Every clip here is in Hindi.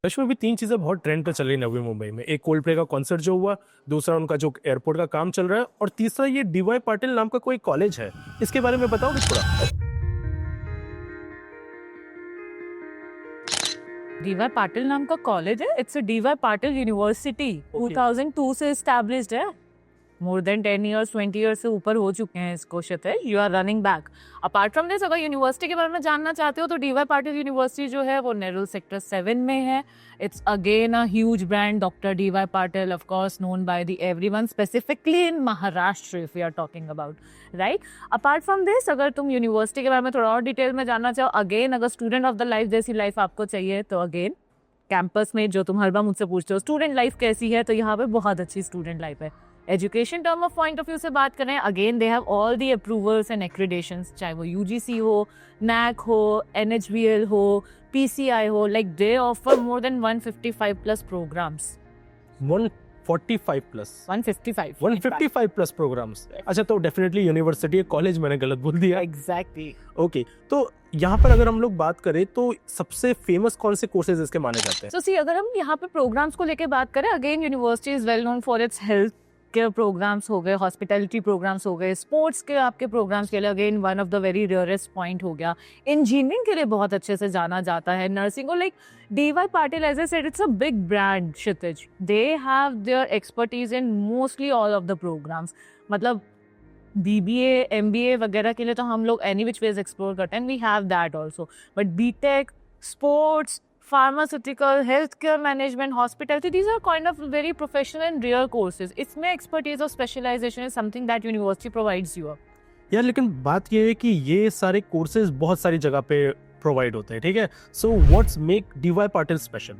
रश्मि, अभी तीन चीजें बहुत ट्रेंड पे चल रही है नवी मुंबई में। एक कोल्ड प्ले का कॉन्सर्ट जो हुआ, दूसरा उनका जो एयरपोर्ट का काम चल रहा है, और तीसरा ये डीवाई पाटिल नाम का कोई कॉलेज है। इसके बारे में बताओगे थोड़ा? डीवाई पाटिल नाम का कॉलेज है। It's a DY Patil university. Okay. 2002 से एस्टैब्लिश्ड है। मोर देन 10 ईयर्स 20 ईयर्स से ऊपर हो चुके हैं इसको। Kshitij, you are running back. Apart from this, अगर यूनिवर्सिटी के बारे में जानना चाहते हो तो डीवाई पाटिल यूनिवर्सिटी जो है वो नेहरू सेक्टर 7 में है। It's again a huge brand, doctor DY Patil, of course known by the everyone, specifically in Maharashtra if you are talking about, right. Apart from this, अगर तुम यूनिवर्सिटी के बारे में थोड़ा और डिटेल में जानना चाहो, अगेन अगर स्टूडेंट ऑफ द लाइफ जैसी लाइफ आपको चाहिए तो अगेन कैंपस में, जो तुम हर बार मुझसे पूछते हो स्टूडेंट लाइफ कैसी है, तो यहाँ पे बहुत अच्छी स्टूडेंट लाइफ है। Education term of point of view से बात करें, again they have all the approvals and accreditations, चाहे वो यूजीसी हो, नैक हो, एनएचबीएल हो, पीसीआई हो, like they offer more than 155 plus programs. 145 plus 155 plus programs. अच्छा, तो डेफिनेटली यूनिवर्सिटी है, कॉलेज मैंने गलत बोल दिया। एग्जैक्टली। ओके, तो यहाँ पर अगर हम लोग बात करें तो सबसे फेमस कौन से कोर्सेज इसके माने जाते हैं? So see, अगर हम यहाँ पे प्रोग्राम्स को लेके बात करें, again university is well known for its health care programs हो गए, हॉस्पिटैलिटी प्रोग्राम्स हो गए, स्पोर्ट्स के आपके प्रोग्राम्स के लिए again one of the very rarest point हो गया। इंजीनियरिंग के लिए बहुत अच्छे से जाना जाता है, नर्सिंग, और like DY Patil, as I said, it's a big brand Kshitij. They have their expertise in mostly all of the programs. मतलब बीबीए, एमबीए वगैरह के लिए तो हम लोग एनी विच वेज एक्सप्लोर करते हैं, we have that also, but BTech, sports, pharmaceutical, healthcare management, hospitality, these are kind of very professional and rare courses. इसमें expertise और specialization is something that university provides you. यार, लेकिन बात ये है कि ये सारे कोर्सेज बहुत सारी जगह पे प्रोवाइड होते हैं, ठीक है? So what's make DY Patil special?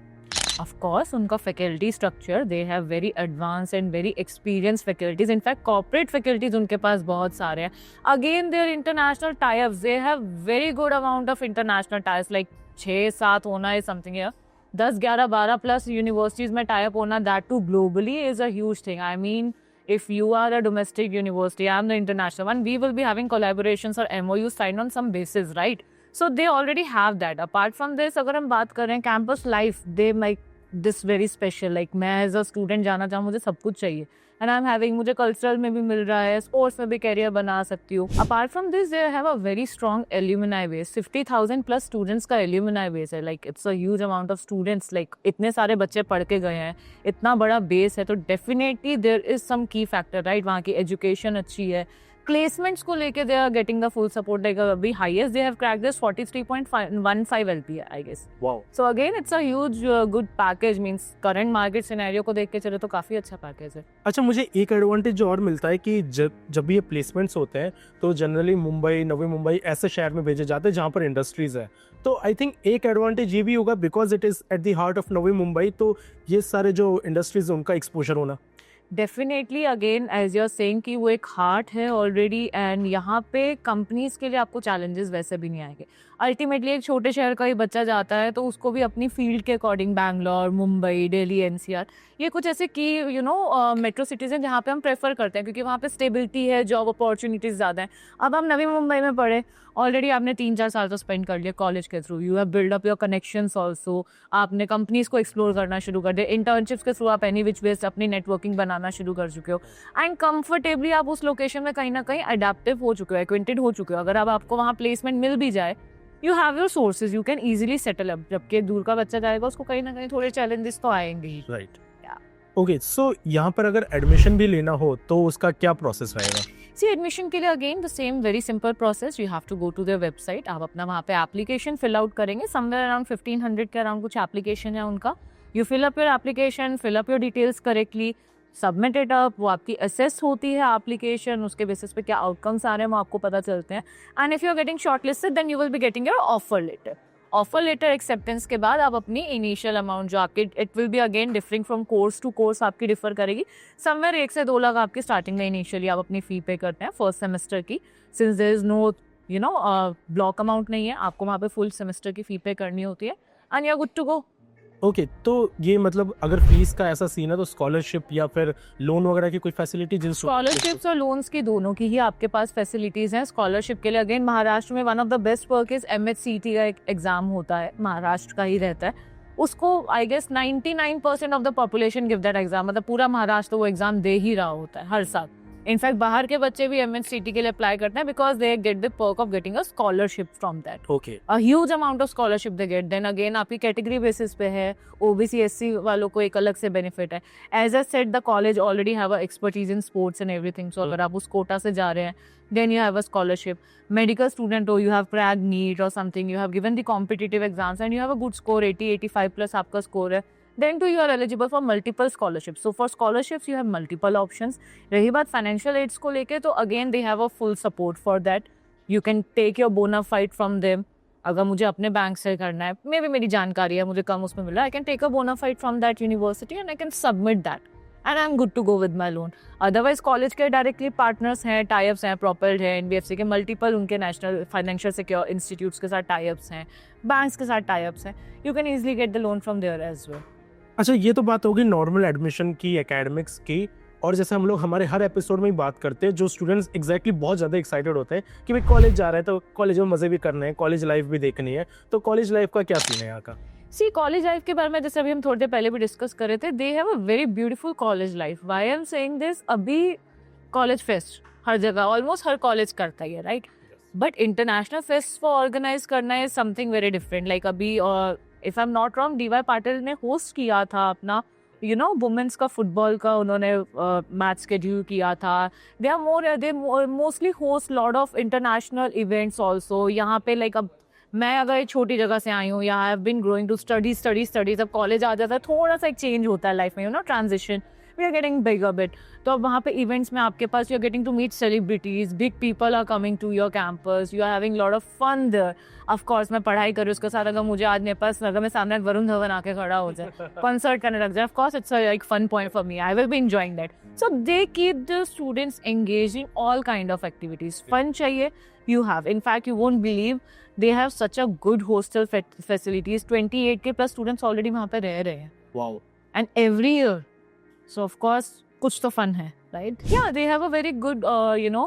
Of course, उनका faculty structure, they have very advanced and very experienced faculties. In fact, corporate faculties उनके पास बहुत सारे हैं. Again, their international tie-ups, they have very good amount of international ties, like 6-7 होना is something here. 10, 11, 12 plus universities में tie-up होना, that too globally, is a huge thing. I mean, if you are a domestic university, I'm the international one, we will be having collaborations or MOUs signed on some basis, right? So they already have that. Apart from this, अगर हम बात करें campus life, they make this very special. Like मैं as a student जाना चाहूँ, मुझे सब कुछ चाहिए, and I'm having, मुझे कल्चरल में भी मिल रहा है, स्पोर्ट्स में भी कैरियर बना सकती हूँ। Apart from this, they have a very strong alumni base. 50,000 plus students का एल्यूमिनाई बेस है। Like it's a huge amount of students, like इतने सारे बच्चे पढ़ के गए हैं, इतना बड़ा बेस है, तो डेफिनेटली देयर इज सम की फैक्टर, राइट। वहाँ की एजुकेशन अच्छी है, प्लेसमेंट्स को लेके they are getting the full support. Like अभी highest they have cracked this 43.15 LPA, I guess. Wow. So again it's a huge good package, means current market scenario को देख के चले तो काफी अच्छा पैकेज है। अच्छा, मुझे एक एडवांटेज जो और मिलता है कि जब ये प्लेसमेंट्स होते हैं तो जनरली मुंबई, नवी मुंबई ऐसे शहर में भेजे जाते हैं जहाँ पर इंडस्ट्रीज है। तो आई थिंक एक एडवांटेज ये भी होगा, because it is at the heart of Navi Mumbai, तो ये सारे जो इंडस्ट्रीज उनका एक्सपोजर होना। Definitely, again as you are saying कि वो एक हार्ट है ऑलरेडी, एंड यहाँ पे कंपनीज के लिए आपको चैलेंजेस वैसे भी नहीं आएंगे। अल्टीमेटली एक छोटे शहर का ही बच्चा जाता है तो उसको भी अपनी फील्ड के अकॉर्डिंग बैंगलोर, मुंबई, दिल्ली, एनसीआर, ये कुछ ऐसे की मेट्रो सिटीज़ हैं जहाँ पे हम प्रेफर करते हैं, क्योंकि वहाँ पे स्टेबिलिटी है, जॉब अपॉर्चुनिटीज़ ज़्यादा हैं। अब हम नवी मुंबई में पढ़े, ऑलरेडी आपने 3-4 साल तो स्पेंड कर लिया कॉलेज के through, you have build up your connections also, आपने कंपनीज को एक्सप्लोर करना शुरू कर दिया, इंटर्नशिप्स के थ्रू आप एनी विच वेज अपनी नेटवर्किंग बनाना शुरू कर चुके हो, एंड कंफर्टेबली आप उस लोकेशन में कहीं ना कहीं अडेप्टिव हो चुके हो, एक्वेंटेड हो चुके हो। अगर अब आपको वहाँ प्लेसमेंट मिल भी जाए, you have your sources, you can easily settle up. जबकि एक दूर का बच्चा जाएगा, उसको कहीं ना कहीं थोड़े चैलेंजेस तो आएंगे ही, राइट। ओके, सो यहाँ पर अगर एडमिशन भी लेना हो तो उसका क्या प्रोसेस रहेगा? सी, एडमिशन के लिए again the same very simple process, you have to go to their website. आप अपना वहाँ पे एप्लीकेशन फिल आउट करेंगे, समवेयर अराउंड 1500 के अराउंड कुछ एप्लीकेशन है उनका। You fill up your application, fill up your details correctly, submit it up, वो आपकी असेस होती है एप्लीकेशन, उसके बेसिस पे क्या आउटकम्स आ रहे हैं वो आपको पता चलते हैं, and if you are getting shortlisted then you will be getting your offer letter. Offer letter acceptance के बाद आप अपनी इनिशियल अमाउंट जो आपके, it will be again differing from course to course, आपकी डिफर करेगी, समवेयर 1 से 2 लाख आपकी स्टार्टिंग में इनिशियली आप अपनी फी पे करते हैं फर्स्ट सेमेस्टर की। Since there is no block amount नहीं है, आपको वहाँ पे फुल सेमेस्टर की फी पे करनी होती है, and you are good to go. Okay, तो ये मतलब अगर फीस का ऐसा सीन है तो स्कॉलरशिप या फिर लोन वगैरह की कोई फैसिलिटी? स्कॉलरशिप्स और लोन्स की दोनों की ही आपके पास फैसिलिटीज़ हैं। स्कॉलरशिप के लिए अगेन महाराष्ट्र में one of the best work is MHCET का एक एग्ज़ाम होता है, महाराष्ट्र का ही रहता है, उसको I guess 99% of the population give that exam, मतलब पूरा महाराष्ट्र वो एग्जाम दे ही रहा होता है हर साल। इनफैक्ट बाहर के बच्चे भी MNCT के लिए अप्लाई करते हैं because they get the perk of getting a scholarship from that, okay, a huge amount of scholarship they get. Then again आपकी कैटेगरी बेसिस पे है, OBC SC वालों को एक अलग से बेनिफिट है। As I said the college already have a expertise in sports and everything, so अगर आप उस कोटा से जा रहे हैं then you have a scholarship. Medical student हो, यू हैव क्रैक नीट और something, you have given the competitive exams and you have a good score, 80-85 plus आपका स्कोर है, then too you are eligible for multiple scholarships. So for scholarships you have multiple options. रही बात financial aids को लेके, तो again they have a full support for that. You can take your bona fide from them. अगर मुझे अपने बैंक से करना है, मे भी मेरी जानकारी है, मुझे कम उसमें मिला, I can take a bona fide from that university and I can submit that. And I'm good to go with my loan. Otherwise college के directly partners हैं, tie-ups हैं, Propelled है, NBFC के multiple उनके national financial secure institutes के साथ tie-ups हैं, banks के साथ tie-ups हैं. You can easily get the loan from there as well. अच्छा ये तो बात होगी नॉर्मल एडमिशन की, एकेडमिक्स की, और जैसे हम लोग हमारे हर एपिसोड में ही बात करते हैं, जो स्टूडेंट्स एग्जैक्टली बहुत ज़्यादा एक्साइटेड होते हैं कि भाई कॉलेज जा रहे हैं तो कॉलेज में मज़े भी करने हैं, कॉलेज लाइफ भी देखनी है, तो कॉलेज लाइफ का क्या सीन है यहाँ का? सी कॉलेज लाइफ के बारे में जैसे अभी हम थोड़ी देर पहले भी डिस्कस कर रहे थे, they have a very beautiful college life. Why I am saying this, अभी कॉलेज फेस्ट हर जगह ऑलमोस्ट हर कॉलेज करता ही है, राइट? बट इंटरनेशनल फेस्ट को ऑर्गेनाइज करना is something very different. Like अभी if I am not wrong DY Patil ने होस्ट किया था अपना वुमेन्स का फुटबॉल का, उन्होंने मैच शेड्यूल किया था। They mostly host lot of international events also. यहाँ पे लाइक अब मैं अगर छोटी जगह से आई हूँ, या I have been growing to studies, अब कॉलेज आ जाता है, थोड़ा सा एक चेंज होता है लाइफ में, transition, we are getting bigger bit. तो अब वहाँ पे इवेंट्स में आपके पास you are getting to meet celebrities, big people are coming to your campus, you are having lot of fun there. Of course मैं पढ़ाई करूँ उसके साथ, अगर मुझे आज मेरे पास अगर मैं सामने वरुण धवन आके खड़ा हो जाए, कंसर्ट करने लग जाए, of course it's like fun point for me, I will be enjoying that. So they keep the students engage in all kind of activities. Fun चाहिए, you have, in fact you won't believe they have such a good hostel facilities. 28K plus students already वहाँ पे रह रहे हैं, wow, and every year, so of course कुछ तो fun है, right? Yeah, they have a very good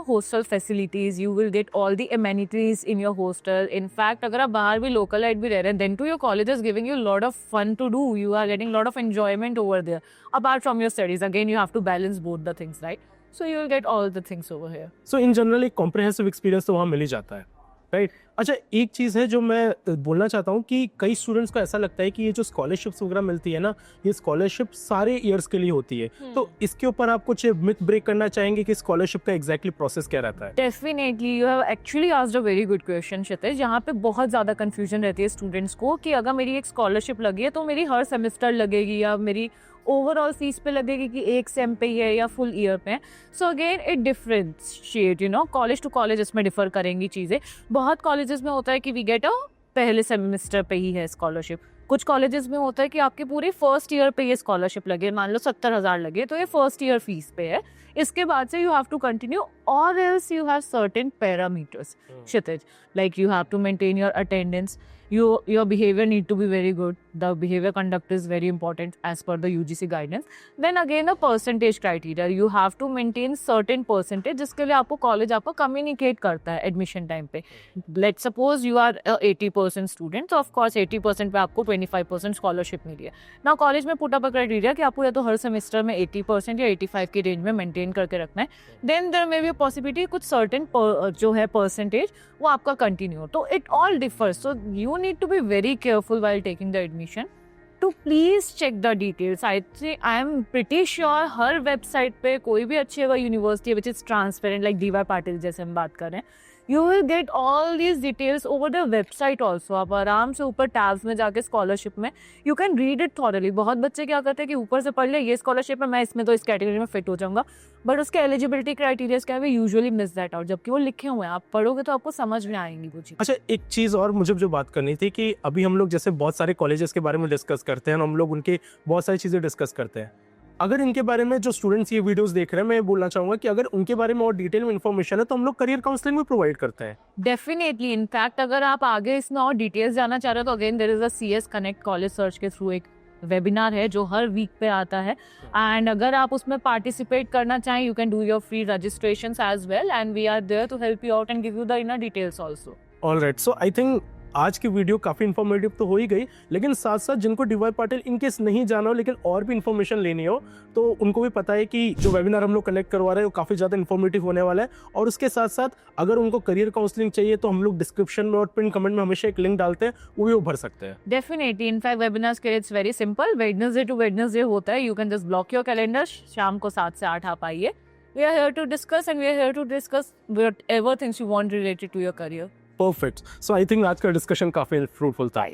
hostel facilities. You will get all the amenities in your hostel. In fact अगर आप बाहर भी localite भी रह रहे हैं, then too your college is giving you a lot of fun to do. You are getting a lot of enjoyment over there apart from your studies. Again you have to balance both the things, right? So you will get all the things over here. So in general एक comprehensive experience तो वहाँ मिल ही जाता है, राइट? अच्छा एक चीज़ है जो मैं बोलना चाहता हूँ कि कई स्टूडेंट्स को ऐसा लगता है कि ये जो स्कॉलरशिप्स वगैरह मिलती है ना, ये स्कॉलरशिप सारे ईयर्स के लिए होती है, तो इसके ऊपर आप कुछ मिथ ब्रेक करना चाहेंगे कि स्कॉलरशिप का एग्जैक्टली प्रोसेस क्या रहता है? Definitely, you have actually asked a very good question Kshitij. यहाँ पे बहुत ज़्यादा कन्फ्यूजन रहती है स्टूडेंट्स को कि अगर मेरी एक स्कॉलरशिप लगी है तो मेरी हर सेमेस्टर लगेगी या मेरी ओवरऑल फीस पे लगेगी कि एक सेम पे ही है या फुल ईयर पे है। So again it differentiate, college to college इसमें डिफर करेंगी चीज़ें। बहुत कॉलेजेस में होता है कि वी गेट अ पहले सेमेस्टर पे ही है स्कॉलरशिप। कुछ कॉलेजेस में होता है कि आपके पूरे फर्स्ट ईयर पे ये स्कॉलरशिप लगे, मान लो 70,000 लगे तो ये फर्स्ट ईयर फीस पे है, इसके बाद से यू हैव टू कंटिन्यू और else you have certain parameters Kshitij, like you have to maintain your attendance, your behavior need to be very good, the behavior conduct is very important as per the UGC guidance. Then again a percentage criteria, you have to maintain certain percentage जिसके लिए आपको कॉलेज आपको communicate करता है एडमिशन टाइम पे। Let's suppose you are a 80% student, तो of course 80% पे आपको 25% स्कॉलरशिप मिली है। ना कॉलेज में पुट अप अ क्राइटेरिया कि आपको या तो हर सेमेस्टर में 80% या 85 की रेंज में मेंटेन करके रखना है। Then there may be possibility कुछ सर्टेन जो है परसेंटेज वो आपका कंटिन्यू, तो it all differs. So you need to be very careful while taking the admission to please check the details. I am pretty sure her website पे कोई भी अच्छी अगर university which is transparent like DY Patil जैसे हम बात कर रहे हैं, you will get all these details over the website also. आप आराम से ऊपर टैब्स में जाके स्कॉलरशिप में you can read it thoroughly. बहुत बच्चे क्या करते हैं कि ऊपर से पढ़ ले ये स्कॉलरशिप है, मैं इसमें तो इस कैटेगरी में फिट हो जाऊंगा, बट उसके एलिजिबिलिटी क्राइटेरियाज क्या है, यूजुअली मिस दैट आउट, जबकि वो लिखे हुए हैं, आप पढ़ोगे तो आपको समझ में आएंगी वो चीज़। अच्छा एक चीज़ और मुझे जो बात करनी थी कि अभी हम लोग जैसे बहुत सारे कॉलेजेस के बारे में डिस्कस करते हैं, हम लोग उनके बहुत सारी चीज़ें डिस्कस करते हैं, अगर इनके बारे में जो स्टूडेंट्स ये वीडियोस देख रहे हैं, मैं बोलना चाहूँगा कि अगर उनके बारे में और डिटेल में इन्फॉर्मेशन है तो हम लोग करियर काउंसलिंग भी प्रोवाइड करते हैं। डेफिनेटली, इनफैक्ट अगर आप आगे इसमें और डिटेल्स जानना चाह रहे हो तो again there is a CS connect college search के थ्रू एक वेबिनार है जो हर वीक पे आता है, एंड अगर आप उसमें पार्टिसिपेट करना चाहें you can do your free registrations as well, and we are there to help you out and give you the inner details also. Alright, so I think आज की वीडियो काफ़ी इन्फॉर्मेटिव तो हो ही गई, लेकिन साथ साथ जिनको DY पाटिल इनकेस नहीं जाना हो लेकिन और भी इन्फॉर्मेशन लेनी हो तो उनको भी पता है कि जो वेबिनार हम लोग कनेक्ट करवा रहे हैं वो काफ़ी ज़्यादा इन्फॉर्मेटिव होने वाला है। और उसके साथ साथ अगर उनको करियर काउंसलिंग चाहिए तो हम लोग डिस्क्रिप्शन में और पिन कमेंट में हमेशा एक लिंक डालते हैं, वो भी वो भर सकते हैं। डेफिनेटली, इनफैक्ट वेबिनार्स के लिए it's very simple, Wednesday to Wednesday होता है, you can just block your calendar, शाम को 7 से 8 आप आइए। We are here to discuss and we are here to discuss whatever things you want related to your career. Perfect. So I think आज का डिस्कशन काफ़ी फ्रूटफुल था।